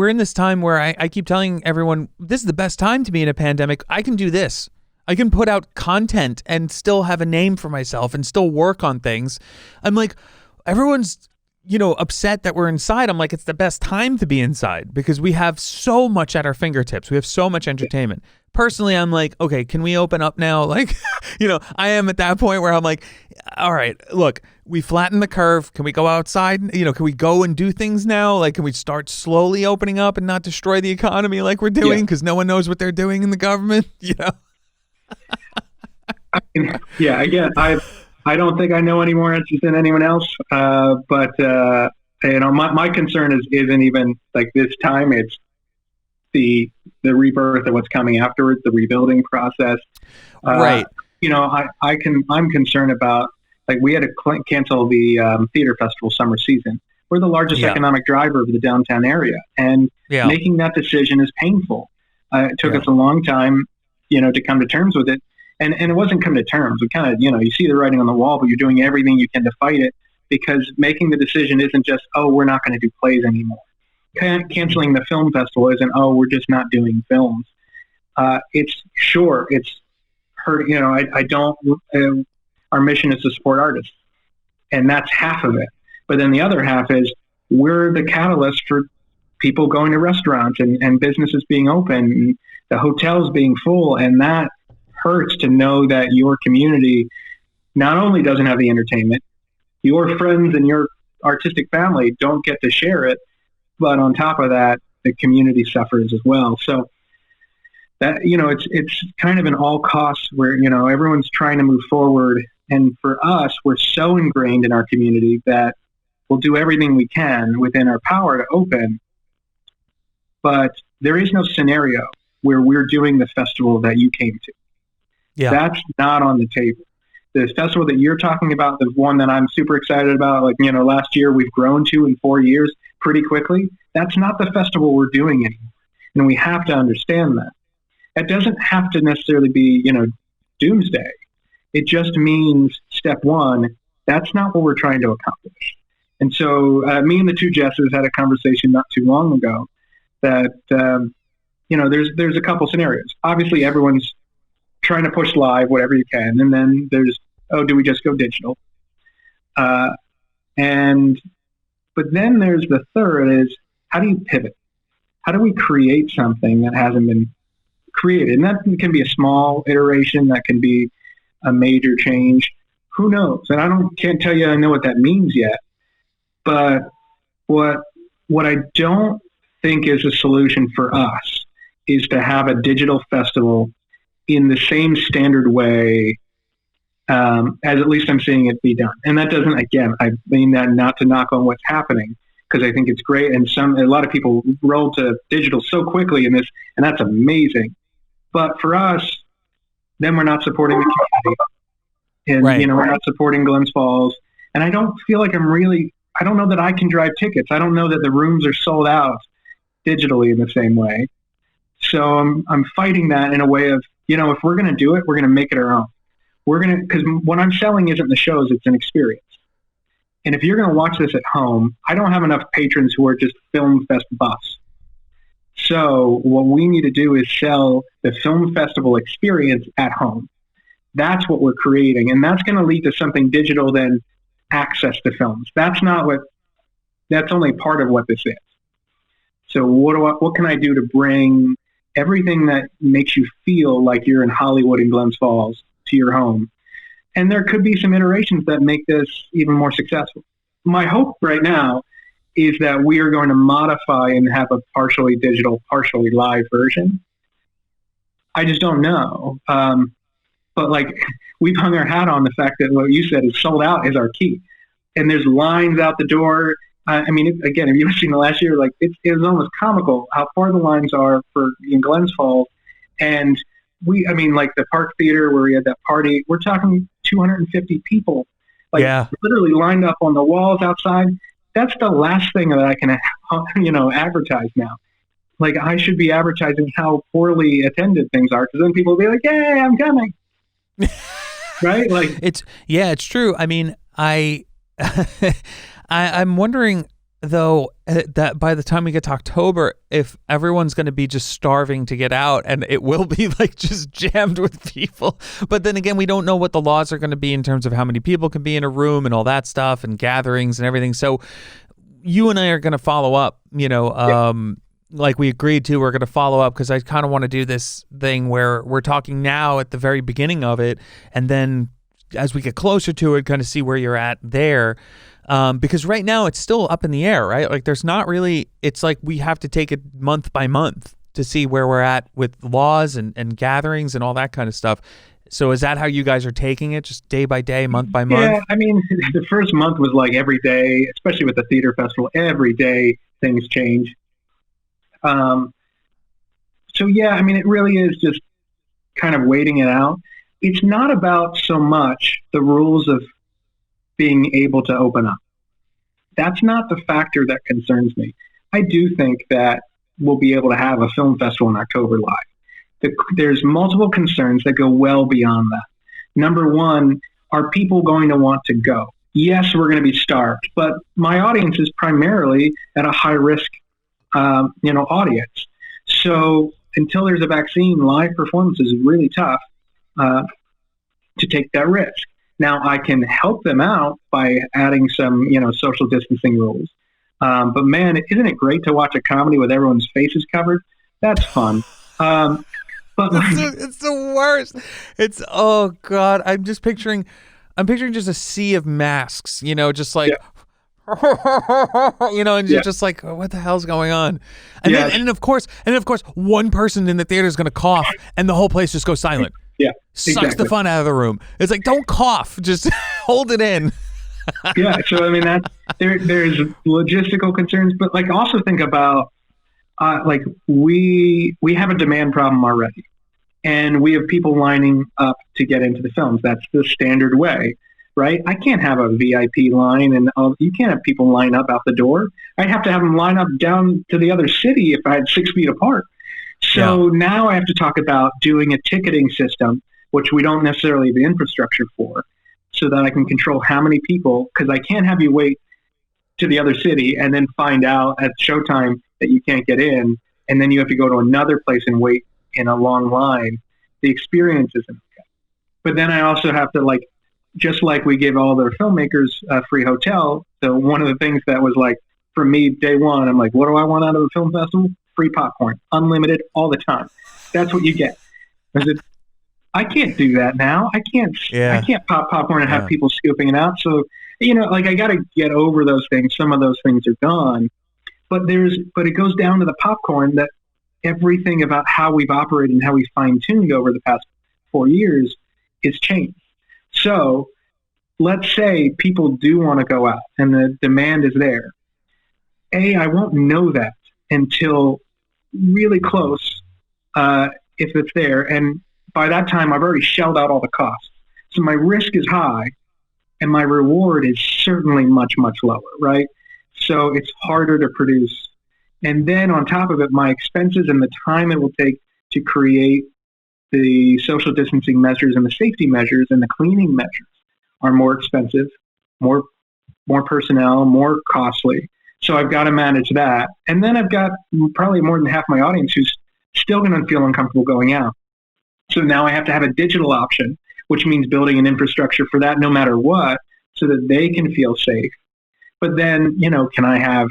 in this time where I keep telling everyone this is the best time to be in a pandemic. I can do this. I can put out content and still have a name for myself and still work on things. I'm like, everyone's upset that we're inside. I'm like, it's the best time to be inside because we have so much at our fingertips. We have so much entertainment. Personally, I'm like, okay, can we open up now? Like, I am at that point where I'm like, all right, look, we flattened the curve. Can we go outside? Can we go and do things now? Like, can we start slowly opening up and not destroy the economy like we're doing? Because no one knows what they're doing in the government, Again, I don't think I know any more answers than anyone else. But my concern isn't even like this time. It's the rebirth of what's coming afterwards, the rebuilding process. Right. I'm concerned about, like, we had to cancel the theater festival summer season We're the largest economic driver of the downtown area, and making that decision is painful. It took us a long time, to come to terms with it. And it wasn't come to terms. We kind of, you see the writing on the wall, but you're doing everything you can to fight it, because making the decision isn't just, oh, we're not going to do plays anymore. Canceling the film festival isn't, oh, we're just not doing films. It's hurt. Our mission is to support artists, and that's half of it. But then the other half is we're the catalyst for people going to restaurants and businesses being open, and the hotels being full, and that hurts to know that your community not only doesn't have the entertainment, your friends and your artistic family don't get to share it, but on top of that, the community suffers as well. So that, it's kind of an all costs where, everyone's trying to move forward. And for us, we're so ingrained in our community that we'll do everything we can within our power to open. But there is no scenario where we're doing the festival that you came to. Yeah. That's not on the table. The festival that you're talking about, the one that I'm super excited about, last year we've grown to in 4 years pretty quickly. That's not the festival we're doing anymore. And we have to understand that. It doesn't have to necessarily be, doomsday. It just means step one, that's not what we're trying to accomplish. And so me and the two Jesses had a conversation not too long ago that, there's a couple scenarios. Obviously, everyone's trying to push live, whatever you can. And then there's, do we just go digital? But then there's the third is, how do you pivot? How do we create something that hasn't been created? And that can be a small iteration, that can be a major change. Who knows? And can't tell you I know what that means yet. But what I don't think is a solution for us is to have a digital festival in the same standard way as at least I'm seeing it be done. And that doesn't, again, I mean that not to knock on what's happening, because I think it's great. And a lot of people roll to digital so quickly in this, and that's amazing. But for us, then we're not supporting the community. And, we're not supporting Glens Falls. And I don't feel like I don't know that I can drive tickets. I don't know that the rooms are sold out digitally in the same way. So I'm fighting that in a way of, if we're going to do it, we're going to make it our own. Because what I'm selling isn't the shows, it's an experience. And if you're going to watch this at home, I don't have enough patrons who are just Film Fest buffs. So what we need to do is sell the film festival experience at home. That's what we're creating. And that's going to lead to something digital than access to films. That's only part of what this is. So what can I do to bring everything that makes you feel like you're in Hollywood and Glens Falls to your home? And there could be some iterations that make this even more successful. My hope right now is that we are going to modify and have a partially digital, partially live version. I just don't know. But we've hung our hat on the fact that what you said is sold out is our key. And there's lines out the door. Again, if you've seen the last year, it was almost comical how far the lines are in Glens Falls. And the Park Theater where we had that party, we're talking 250 people, literally lined up on the walls outside. That's the last thing that I can, advertise now. I should be advertising how poorly attended things are, because then people will be like, "Hey, I'm coming." Right? It's true. I'm wondering though that by the time we get to October, if everyone's going to be just starving to get out, and it will be just jammed with people. But then again, we don't know what the laws are going to be in terms of how many people can be in a room and all that stuff and gatherings and everything. So you and I are going to follow up, like we agreed to. We're going to follow up, because I kind of want to do this thing where we're talking now at the very beginning of it, and then as we get closer to it, kind of see where you're at there. Because right now it's still up in the air, right? There's not really, it's we have to take it month by month to see where we're at with laws and gatherings and all that kind of stuff. So is that how you guys are taking it, just day by day, month by month? Yeah, the first month was every day, especially with the theater festival, every day things change. It really is just kind of waiting it out. It's not about so much the rules of being able to open up. that's not the factor that concerns me. I do think that we'll be able to have a film festival in October live. There's multiple concerns that go well beyond that. Number one, are people going to want to go? Yes, we're going to be starved, but my audience is primarily at a high risk, audience. So until there's a vaccine, live performances is really tough to take that risk. Now I can help them out by adding some, social distancing rules. But man, isn't it great to watch a comedy with everyone's faces covered? That's fun. But it's the worst. It's, oh God, I'm picturing just a sea of masks, just like, and you're just like, what the hell's going on? And then of course, one person in the theater is going to cough and the whole place just goes silent. Yeah. Sucks the fun out of the room. It's like, don't cough, just hold it in. Yeah. So, I mean, there's logistical concerns, but like also think about, we have a demand problem already, and we have people lining up to get into the films. That's the standard way, right? I can't have a VIP line and you can't have people line up out the door. I'd have to have them line up down to the other city if I had 6 feet apart. So now I have to talk about doing a ticketing system, which we don't necessarily have the infrastructure for, so that I can control how many people, because I can't have you wait to the other city and then find out at showtime that you can't get in, and then you have to go to another place and wait in a long line. The experience isn't okay. But then I also have to, just like we give all their filmmakers a free hotel, so one of the things that was for me, day one, I'm like, what do I want out of a film festival? Free popcorn, unlimited, all the time. That's what you get. I said, I can't do that now. I can't pop popcorn and have people scooping it out. So, I got to get over those things. Some of those things are gone, but it goes down to the popcorn that everything about how we've operated and how we've fine-tuned over the past 4 years is changed. So let's say people do want to go out and the demand is there. I won't know that until really close, if it's there. And by that time, I've already shelled out all the costs. So my risk is high and my reward is certainly much, much lower, right? So it's harder to produce. And then on top of it, my expenses and the time it will take to create the social distancing measures and the safety measures and the cleaning measures are more expensive, more personnel, more costly. So I've got to manage that. And then I've got probably more than half my audience who's still going to feel uncomfortable going out. So now I have to have a digital option, which means building an infrastructure for that no matter what, so that they can feel safe. But then, can I have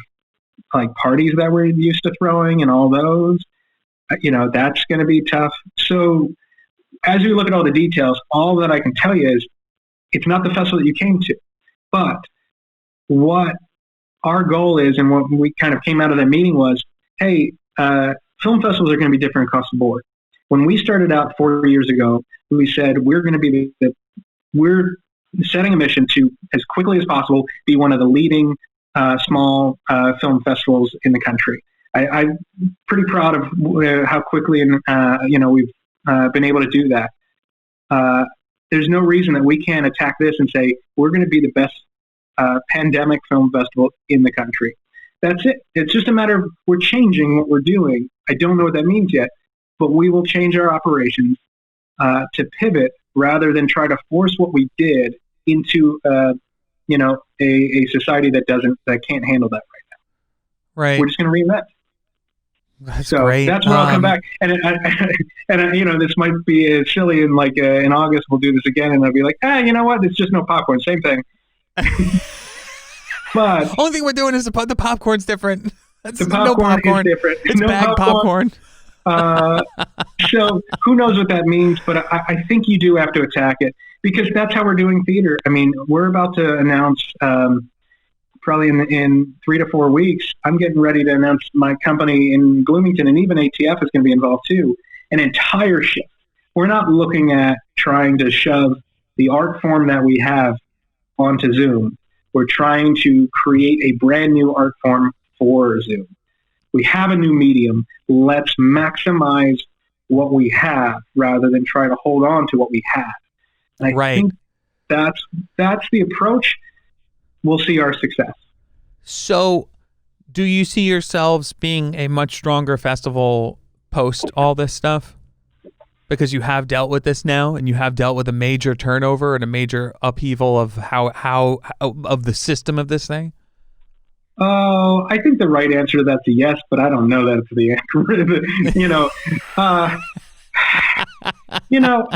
parties that we're used to throwing and all those? That's going to be tough. So as we look at all the details, all that I can tell you is it's not the festival that you came to. But what our goal is, and what we kind of came out of that meeting was, hey, film festivals are going to be different across the board. When we started out 4 years ago, we said we're going to be we're setting a mission to, as quickly as possible, be one of the leading small film festivals in the country. I'm pretty proud of how quickly we've been able to do that. There's no reason that we can't attack this and say we're going to be the best pandemic film festival in the country. That's it. It's just a matter of we're changing what we're doing. I don't know what that means yet, but we will change our operations to pivot rather than try to force what we did into a society that can't handle that right now. Right. We're just going to reinvent. That's great. That's when I'll come back. And this might be silly. In in August, we'll do this again, and I'll be like, you know what? It's just no popcorn. Same thing. But only thing we're doing is the popcorn's different. The popcorn is different. It's no bag popcorn. So who knows what that means? But I think you do have to attack it, because that's how we're doing theater. I mean, we're about to announce. Probably in 3 to 4 weeks, I'm getting ready to announce my company in Bloomington, and even ATF is going to be involved too, an entire shift. We're not looking at trying to shove the art form that we have onto Zoom. We're trying to create a brand new art form for Zoom. We have a new medium. Let's maximize what we have rather than try to hold on to what we have. And I think that's the approach. We'll see our success. So, do you see yourselves being a much stronger festival post all this stuff? Because you have dealt with this now, and you have dealt with a major turnover and a major upheaval of how of the system of this thing. Oh, I think the right answer to that's a yes, but I don't know that it's the answer. No,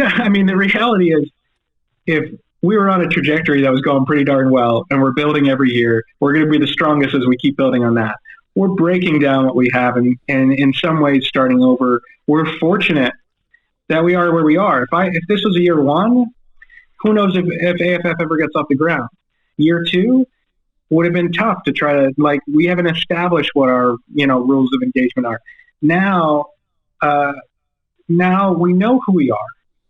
I mean, the reality is, if we were on a trajectory that was going pretty darn well, and we're building every year, we're going to be the strongest as we keep building on that. We're breaking down what we have, and in some ways starting over. We're fortunate that we are where we are. If this was a year one, who knows if AFF ever gets off the ground. Year two would have been tough to try to, we haven't established what our rules of engagement are. Now we know who we are.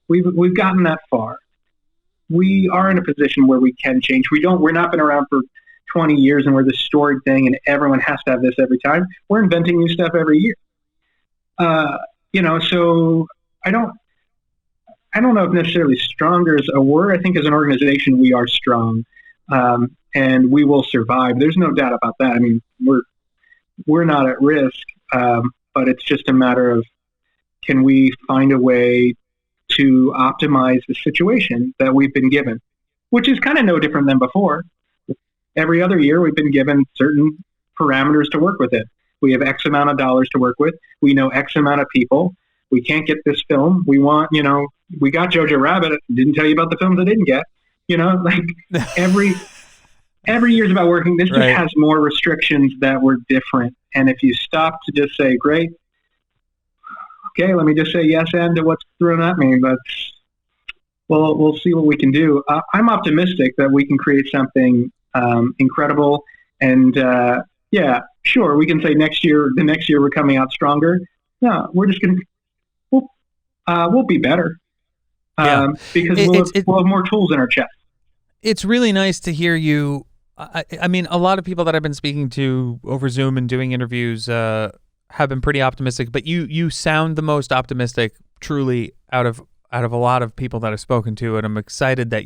We've gotten that far. We are in a position where we can change. We're not been around for 20 years and we're this storied thing and everyone has to have this every time. We're inventing new stuff every year. So I don't know if necessarily stronger is a word. I think as an organization, we are strong, and we will survive. There's no doubt about that. I mean, we're not at risk, but it's just a matter of, can we find a way to optimize the situation that we've been given, which is kind of no different than before. Every other year, we've been given certain parameters to work with it. We have X amount of dollars to work with. We know X amount of people. We can't get this film. We want, we got Jojo Rabbit. Didn't tell you about the films I didn't get. Every year's about working. This just has more restrictions that were different. And if you stop to just say, great, okay, let me just say yes and to what's thrown at me. But we'll see what we can do. I'm optimistic that we can create something incredible. And yeah, sure, we can say the next year we're coming out stronger. No, we're just going to, we'll be better because we'll have more tools in our chest. It's really nice to hear you. I mean, a lot of people that I've been speaking to over Zoom and doing interviews have been pretty optimistic, but you sound the most optimistic, truly, out of a lot of people that I've spoken to, and I'm excited that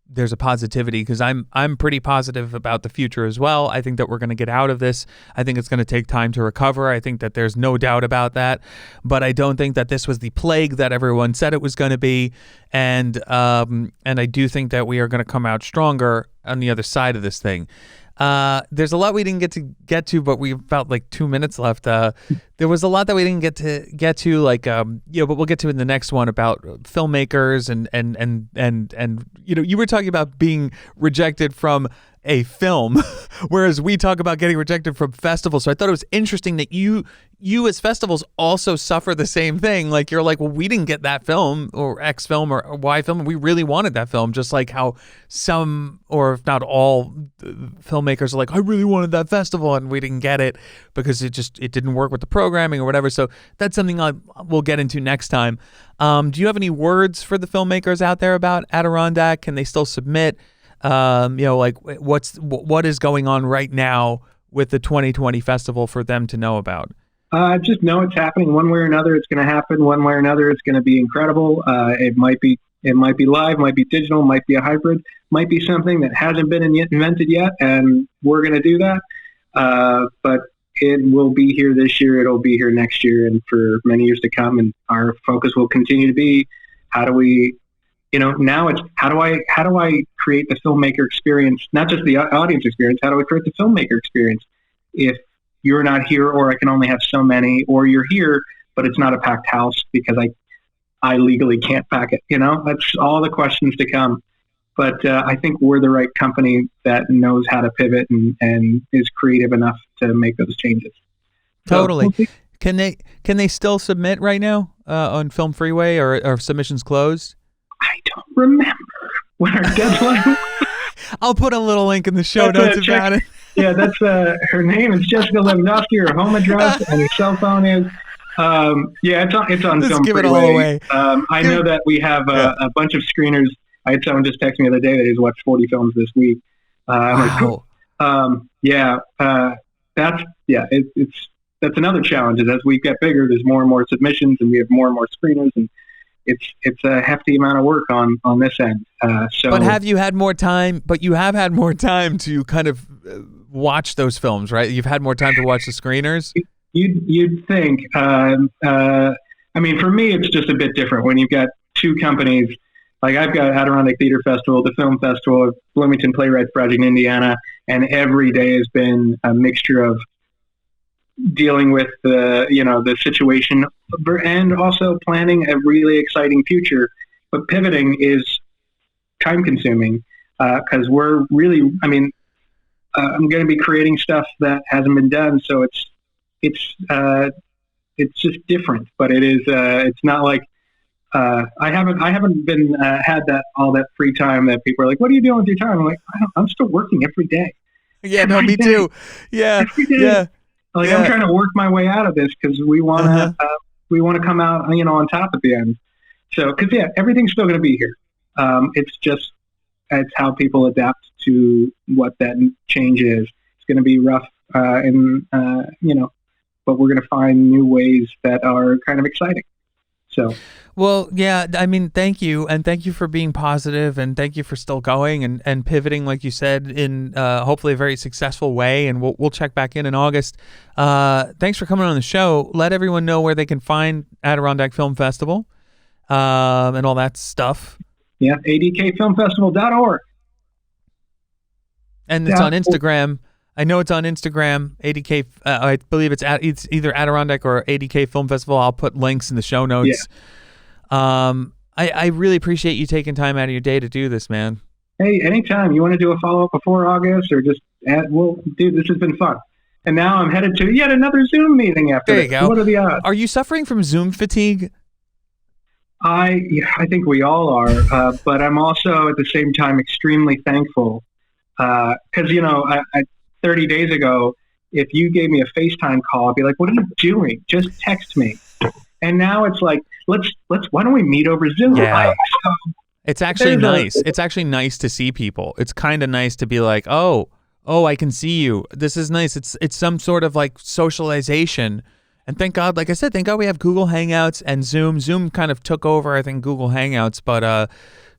there's a positivity, because I'm pretty positive about the future as well. I think that we're going to get out of this. I think it's going to take time to recover. I think that there's no doubt about that, but I don't think that this was the plague that everyone said it was going to be, and I do think that we are going to come out stronger on the other side of this thing. There's a lot we didn't get to, but we've about 2 minutes left. There was a lot that we didn't get to, but we'll get to in the next one about filmmakers and you were talking about being rejected from a film, whereas we talk about getting rejected from festivals. So I thought it was interesting that you as festivals also suffer the same thing. Like, you're like, well, we didn't get that film or X film or Y film, and we really wanted that film, just like how some, or if not all, filmmakers are like, I really wanted that festival and we didn't get it because it didn't work with the programming or whatever. So that's something we'll get into next time. Do you have any words for the filmmakers out there about Adirondack? Can they still submit? What is going on right now with the 2020 festival for them to know about? Just know it's happening one way or another. It's going to happen one way or another. It's going to be incredible. It might be live, might be digital, might be a hybrid, might be something that hasn't been invented yet, and we're going to do that. But it will be here this year. It'll be here next year, and for many years to come. And our focus will continue to be, how do we, now it's how do I create the filmmaker experience, not just the audience experience. How do I create the filmmaker experience? If you're not here, or I can only have so many, or you're here, but it's not a packed house because I legally can't pack it. That's all the questions to come. But I think we're the right company that knows how to pivot and is creative enough to make those changes. Totally. So, can they still submit right now on Film Freeway, or are submissions closed? I don't remember when our deadline. I'll put a little link in the show notes about it. Yeah, that's her name is Jessica Lewandowski. Her home address and her cell phone is. It's on Let's Film give Freeway. It all away. I know that we have a bunch of screeners. I had someone just text me the other day that he's watched 40 films this week. Wow. That's another challenge. Is as we get bigger, there's more and more submissions, and we have more and more screeners, and it's a hefty amount of work on this end. But have you had more time? But you have had more time to kind of watch those films, right? You've had more time to watch the screeners. You'd think. I mean, for me, it's just a bit different when you've got two companies. Like I've got Adirondack Theatre Festival, the Film Festival, Bloomington Playwrights Project in Indiana, and every day has been a mixture of dealing with the situation and also planning a really exciting future. But pivoting is time consuming because we're really, I'm going to be creating stuff that hasn't been done. So it's just different, but it's not like, I haven't been had all that free time that people are like, what are you doing with your time? I'm like, I'm still working every day. Yeah, no, me too. Yeah, yeah. Like I'm trying to work my way out of this because we want to come out, on top at the end. So, because everything's still going to be here. It's how people adapt to what that change is. It's going to be rough, but we're going to find new ways that are kind of exciting. So, well, yeah, thank you. And thank you for being positive, and thank you for still going and pivoting, like you said, in hopefully a very successful way. And we'll check back in August. Thanks for coming on the show. Let everyone know where they can find Adirondack Film Festival and all that stuff. Yeah, adkfilmfestival.org. And it's on Instagram. I know it's on Instagram, ADK. I believe it's either Adirondack or ADK Film Festival. I'll put links in the show notes. Yeah. I really appreciate you taking time out of your day to do this, man. Hey, anytime. You want to do a follow-up before August or just dude, this has been fun. And now I'm headed to yet another Zoom meeting after this. There you go. What are the odds? Are you suffering from Zoom fatigue? I think we all are, but I'm also at the same time extremely thankful because, 30 days ago, if you gave me a FaceTime call, I'd be like, what are you doing? Just text me. And now it's like, why don't we meet over Zoom? Yeah. It's actually nice. It's actually nice to see people. It's kind of nice to be like, oh, I can see you. This is nice. It's some sort of like socialization. And thank God, like I said, thank God we have Google Hangouts and Zoom. Zoom kind of took over, I think, Google Hangouts, but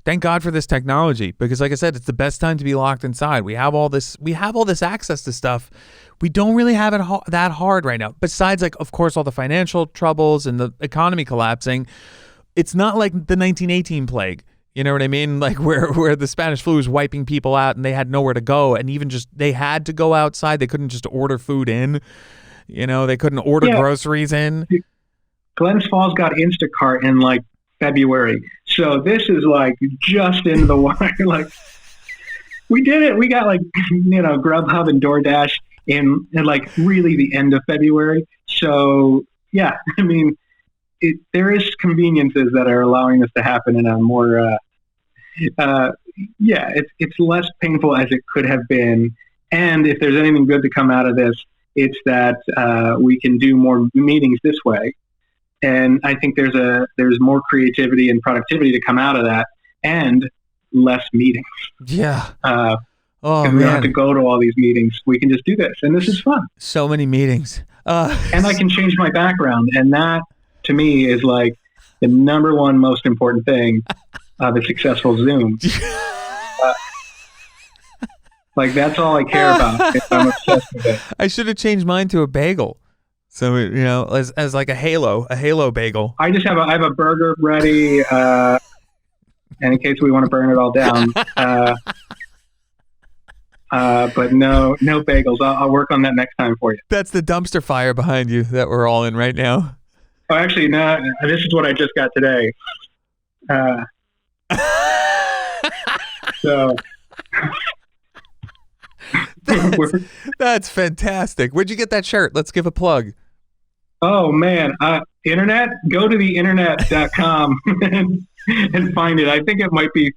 thank God for this technology because, like I said, it's the best time to be locked inside. We have all this access to stuff. We don't really have it that hard right now. Besides, like, of course, all the financial troubles and the economy collapsing. It's not like the 1918 plague. You know what I mean? Like where the Spanish flu was wiping people out and they had nowhere to go, and even just they had to go outside. They couldn't just order food in. They couldn't order groceries in. Glens Falls got Instacart in like February. So this is like just in the wire. Like we did it. We got like, Grubhub and DoorDash in like really the end of February. So yeah, there is conveniences that are allowing this to happen in a more, it's less painful as it could have been. And if there's anything good to come out of this, it's that we can do more meetings this way. And I think there's more creativity and productivity to come out of that and less meetings. Yeah. We don't have to go to all these meetings. We can just do this. And this is fun. So many meetings. And I can change my background. And that, to me, is like the number one most important thing of a successful Zoom. Like, that's all I care about. I'm obsessed with it. I should have changed mine to a bagel. So, as like a halo bagel. I have a burger ready, and in case we want to burn it all down. But no bagels. I'll work on that next time for you. That's the dumpster fire behind you that we're all in right now. Oh, actually, no. This is what I just got today. So... That's fantastic. Where'd you get that shirt? Let's give a plug. Oh man, internet. Go to the internet.com and find it. I think it might be.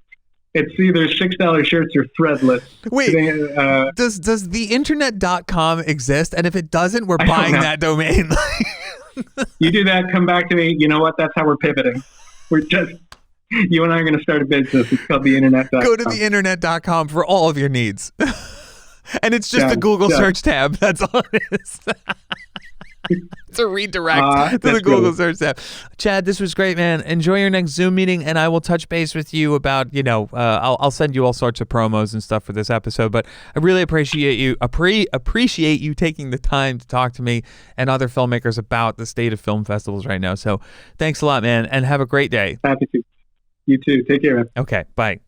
It's either $6 shirts or threadless. Wait, does the internet.com exist? And if it doesn't, we're buying that domain. You do that. Come back to me. You know what? That's how we're pivoting. You and I are going to start a business. It's called the internet.com. Go to the internet.com for all of your needs. And it's just a Google search tab. That's all it is. It's a redirect to the Google search tab. Chad, this was great, man. Enjoy your next Zoom meeting, and I will touch base with you about, I'll send you all sorts of promos and stuff for this episode. But I really appreciate you taking the time to talk to me and other filmmakers about the state of film festivals right now. So thanks a lot, man, and have a great day. Happy to. You too. Take care, man. Okay, bye.